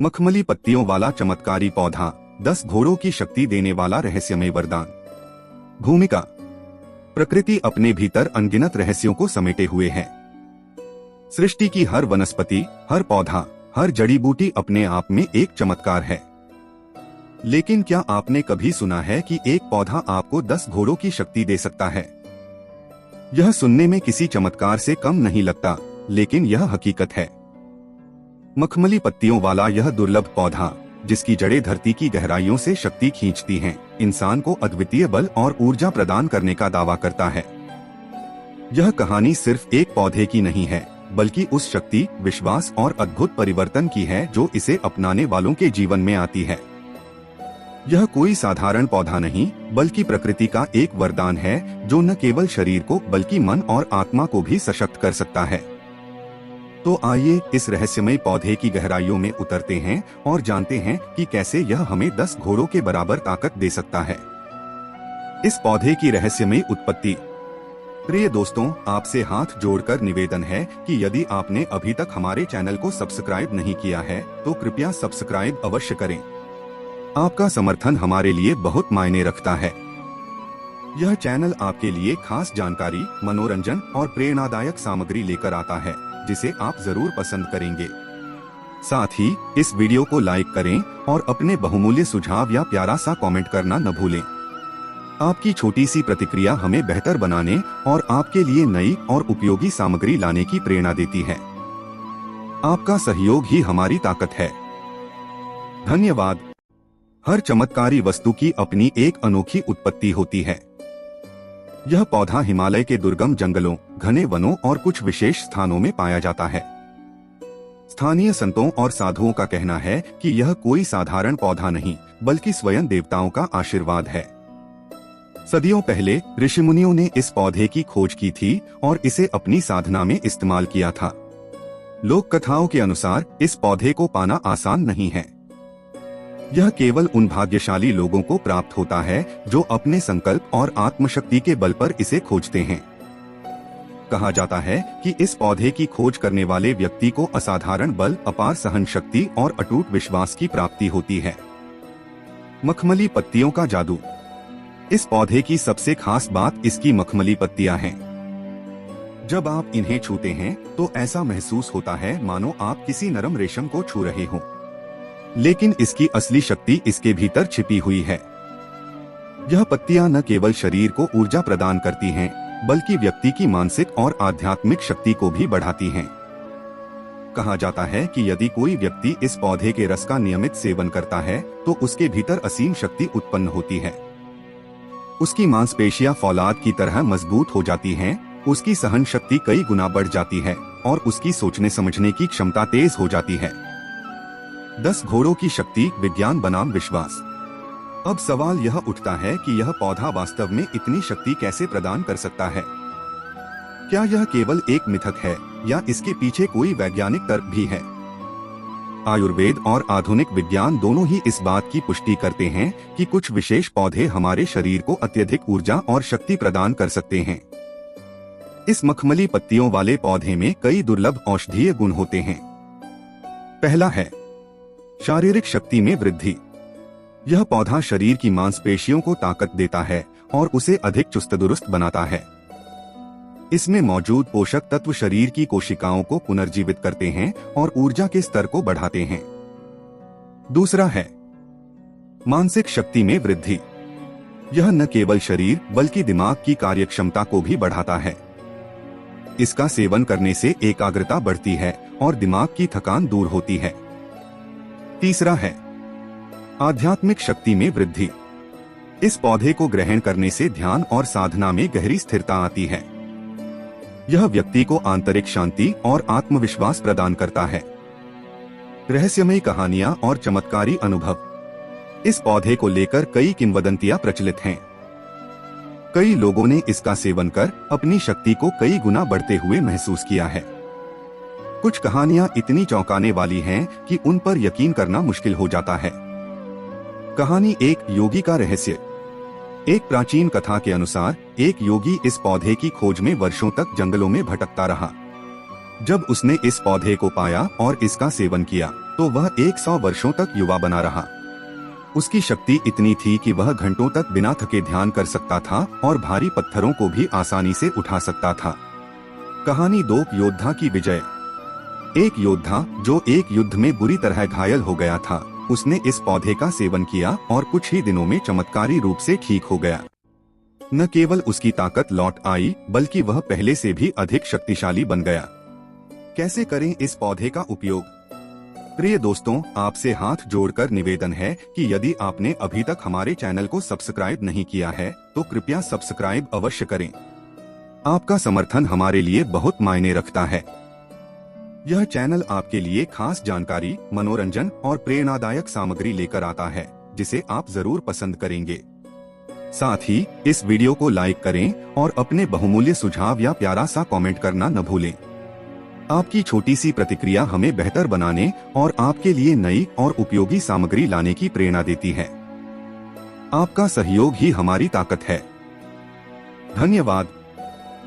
मखमली पत्तियों वाला चमत्कारी पौधा, 10 घोड़ों की शक्ति देने वाला रहस्यमय वरदान। भूमिका: प्रकृति अपने भीतर अनगिनत रहस्यों को समेटे हुए है। सृष्टि की हर वनस्पति, हर पौधा, हर जड़ी बूटी अपने आप में एक चमत्कार है। लेकिन क्या आपने कभी सुना है कि एक पौधा आपको 10 घोड़ों की शक्ति दे सकता है? यह सुनने में किसी चमत्कार से कम नहीं लगता, लेकिन यह हकीकत है। मखमली पत्तियों वाला यह दुर्लभ पौधा, जिसकी जड़ें धरती की गहराइयों से शक्ति खींचती हैं, इंसान को अद्वितीय बल और ऊर्जा प्रदान करने का दावा करता है। यह कहानी सिर्फ एक पौधे की नहीं है, बल्कि उस शक्ति, विश्वास और अद्भुत परिवर्तन की है जो इसे अपनाने वालों के जीवन में आती है। यह कोई साधारण पौधा नहीं, बल्कि प्रकृति का एक वरदान है जो न केवल शरीर को बल्कि मन और आत्मा को भी सशक्त कर सकता है। तो आइए इस रहस्यमय पौधे की गहराइयों में उतरते हैं और जानते हैं कि कैसे यह हमें 10 घोड़ों के बराबर ताकत दे सकता है। इस पौधे की रहस्यमय उत्पत्ति। प्रिय दोस्तों, आपसे हाथ जोड़कर निवेदन है कि यदि आपने अभी तक हमारे चैनल को सब्सक्राइब नहीं किया है तो कृपया सब्सक्राइब अवश्य करें। आपका समर्थन हमारे लिए बहुत मायने रखता है। यह चैनल आपके लिए खास जानकारी, मनोरंजन और प्रेरणादायक सामग्री लेकर आता है, जिसे आप जरूर पसंद करेंगे। साथ ही इस वीडियो को लाइक करें और अपने बहुमूल्य सुझाव या प्यारा सा कमेंट करना न भूलें। आपकी छोटी सी प्रतिक्रिया हमें बेहतर बनाने और आपके लिए नई और उपयोगी सामग्री लाने की प्रेरणा देती है। आपका सहयोग ही हमारी ताकत है। धन्यवाद। हर चमत्कारी वस्तु की अपनी एक अनोखी उत्पत्ति होती है। यह पौधा हिमालय के दुर्गम जंगलों, घने वनों और कुछ विशेष स्थानों में पाया जाता है। स्थानीय संतों और साधुओं का कहना है कि यह कोई साधारण पौधा नहीं, बल्कि स्वयं देवताओं का आशीर्वाद है। सदियों पहले ऋषिमुनियों ने इस पौधे की खोज की थी और इसे अपनी साधना में इस्तेमाल किया था। लोक कथाओं के अनुसार इस पौधे को पाना आसान नहीं है। यह केवल उन भाग्यशाली लोगों को प्राप्त होता है जो अपने संकल्प और आत्मशक्ति के बल पर इसे खोजते हैं। कहा जाता है कि इस पौधे की खोज करने वाले व्यक्ति को असाधारण बल, अपार सहन शक्ति और अटूट विश्वास की प्राप्ति होती है। मखमली पत्तियों का जादू। इस पौधे की सबसे खास बात इसकी मखमली पत्तियां हैं। जब आप इन्हें छूते हैं तो ऐसा महसूस होता है मानो आप किसी नरम रेशम को छू रहे हों। लेकिन इसकी असली शक्ति इसके भीतर छिपी हुई है। यह पत्तियां न केवल शरीर को ऊर्जा प्रदान करती हैं, बल्कि व्यक्ति की मानसिक और आध्यात्मिक शक्ति को भी बढ़ाती हैं। कहा जाता है कि यदि कोई व्यक्ति इस पौधे के रस का नियमित सेवन करता है तो उसके भीतर असीम शक्ति उत्पन्न होती है। उसकी मांसपेशियां फौलाद की तरह मजबूत हो जाती हैं, उसकी सहन शक्ति कई गुना बढ़ जाती है और उसकी सोचने समझने की क्षमता तेज हो जाती है। 10 घोड़ों की शक्ति, विज्ञान बनाम विश्वास। अब सवाल यह उठता है कि यह पौधा वास्तव में इतनी शक्ति कैसे प्रदान कर सकता है? क्या यह केवल एक मिथक है या इसके पीछे कोई वैज्ञानिक तर्क भी है? आयुर्वेद और आधुनिक विज्ञान दोनों ही इस बात की पुष्टि करते हैं कि कुछ विशेष पौधे हमारे शरीर को अत्यधिक ऊर्जा और शक्ति प्रदान कर सकते हैं। इस मखमली पत्तियों वाले पौधे में कई दुर्लभ औषधीय गुण होते हैं। पहला है शारीरिक शक्ति में वृद्धि। यह पौधा शरीर की मांसपेशियों को ताकत देता है और उसे अधिक चुस्त दुरुस्त बनाता है। इसमें मौजूद पोषक तत्व शरीर की कोशिकाओं को पुनर्जीवित करते हैं और ऊर्जा के स्तर को बढ़ाते हैं। दूसरा है मानसिक शक्ति में वृद्धि। यह न केवल शरीर बल्कि दिमाग की कार्यक्षमता को भी बढ़ाता है। इसका सेवन करने से एकाग्रता बढ़ती है और दिमाग की थकान दूर होती है। तीसरा है आध्यात्मिक शक्ति में वृद्धि। इस पौधे को ग्रहण करने से ध्यान और साधना में गहरी स्थिरता आती है। यह व्यक्ति को आंतरिक शांति और आत्मविश्वास प्रदान करता है। रहस्यमयी कहानियां और चमत्कारी अनुभव। इस पौधे को लेकर कई किंवदंतियां प्रचलित हैं। कई लोगों ने इसका सेवन कर अपनी शक्ति को कई गुना बढ़ते हुए महसूस किया है। कुछ कहानियां इतनी चौंकाने वाली हैं कि उन पर यकीन करना मुश्किल हो जाता है। कहानी एक योगी का रहस्य। एक प्राचीन कथा के अनुसार एक योगी इस पौधे की खोज में वर्षों तक जंगलों में भटकता रहा। जब उसने इस पौधे को पाया और इसका सेवन किया तो वह 100 वर्षों तक युवा बना रहा। उसकी शक्ति इतनी थी कि वह घंटों तक बिना थके ध्यान कर सकता था और भारी पत्थरों को भी आसानी से उठा सकता था। कहानी 2 योद्धा की विजय। एक योद्धा जो एक युद्ध में बुरी तरह घायल हो गया था, उसने इस पौधे का सेवन किया और कुछ ही दिनों में चमत्कारी रूप से ठीक हो गया। न केवल उसकी ताकत लौट आई, बल्कि वह पहले से भी अधिक शक्तिशाली बन गया। कैसे करें इस पौधे का उपयोग? प्रिय दोस्तों, आपसे हाथ जोड़कर निवेदन है कि यदि आपने अभी तक हमारे चैनल को सब्सक्राइब नहीं किया है तो कृपया सब्सक्राइब अवश्य करें। आपका समर्थन हमारे लिए बहुत मायने रखता है। यह चैनल आपके लिए खास जानकारी, मनोरंजन और प्रेरणादायक सामग्री लेकर आता है, जिसे आप जरूर पसंद करेंगे। साथ ही इस वीडियो को लाइक करें और अपने बहुमूल्य सुझाव या प्यारा सा कमेंट करना न भूलें। आपकी छोटी सी प्रतिक्रिया हमें बेहतर बनाने और आपके लिए नई और उपयोगी सामग्री लाने की प्रेरणा देती है। आपका सहयोग ही हमारी ताकत है। धन्यवाद।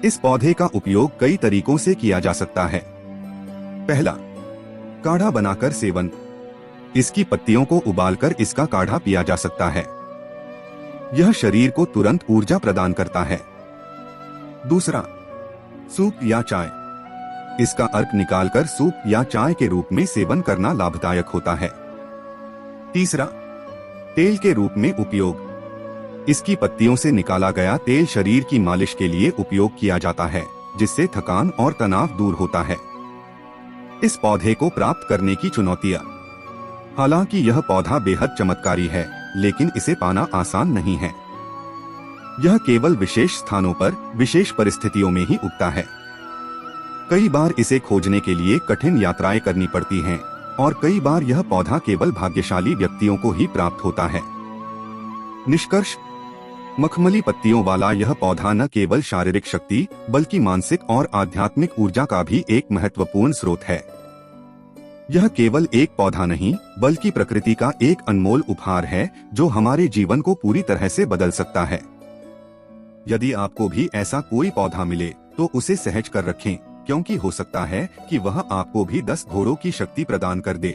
इस पौधे का उपयोग कई तरीकों से किया जा सकता है। पहला, काढ़ा बनाकर सेवन। इसकी पत्तियों को उबालकर इसका काढ़ा पिया जा सकता है। यह शरीर को तुरंत ऊर्जा प्रदान करता है। दूसरा, सूप या चाय। इसका अर्क निकालकर सूप या चाय के रूप में सेवन करना लाभदायक होता है। तीसरा, तेल के रूप में उपयोग। इसकी पत्तियों से निकाला गया तेल शरीर की मालिश के लिए उपयोग किया जाता है, जिससे थकान और तनाव दूर होता है। इस पौधे को प्राप्त करने की चुनौतियां। हालांकि यह पौधा बेहद चमत्कारी है, लेकिन इसे पाना आसान नहीं है। यह केवल विशेष स्थानों पर, विशेष परिस्थितियों में ही उगता है। कई बार इसे खोजने के लिए कठिन यात्राएं करनी पड़ती हैं, और कई बार यह पौधा केवल भाग्यशाली व्यक्तियों को ही प्राप्त होता है। निष्कर्ष, मखमली पत्तियों वाला यह पौधा न केवल शारीरिक शक्ति, बल्कि मानसिक और आध्यात्मिक ऊर्जा का भी एक महत्वपूर्ण स्रोत है। यह केवल एक पौधा नहीं, बल्कि प्रकृति का एक अनमोल उपहार है, जो हमारे जीवन को पूरी तरह से बदल सकता है। यदि आपको भी ऐसा कोई पौधा मिले, तो उसे सहज कर रखें, क्योंकि हो सकता है कि वह आपको भी 10 घोड़ों की शक्ति प्रदान कर दे।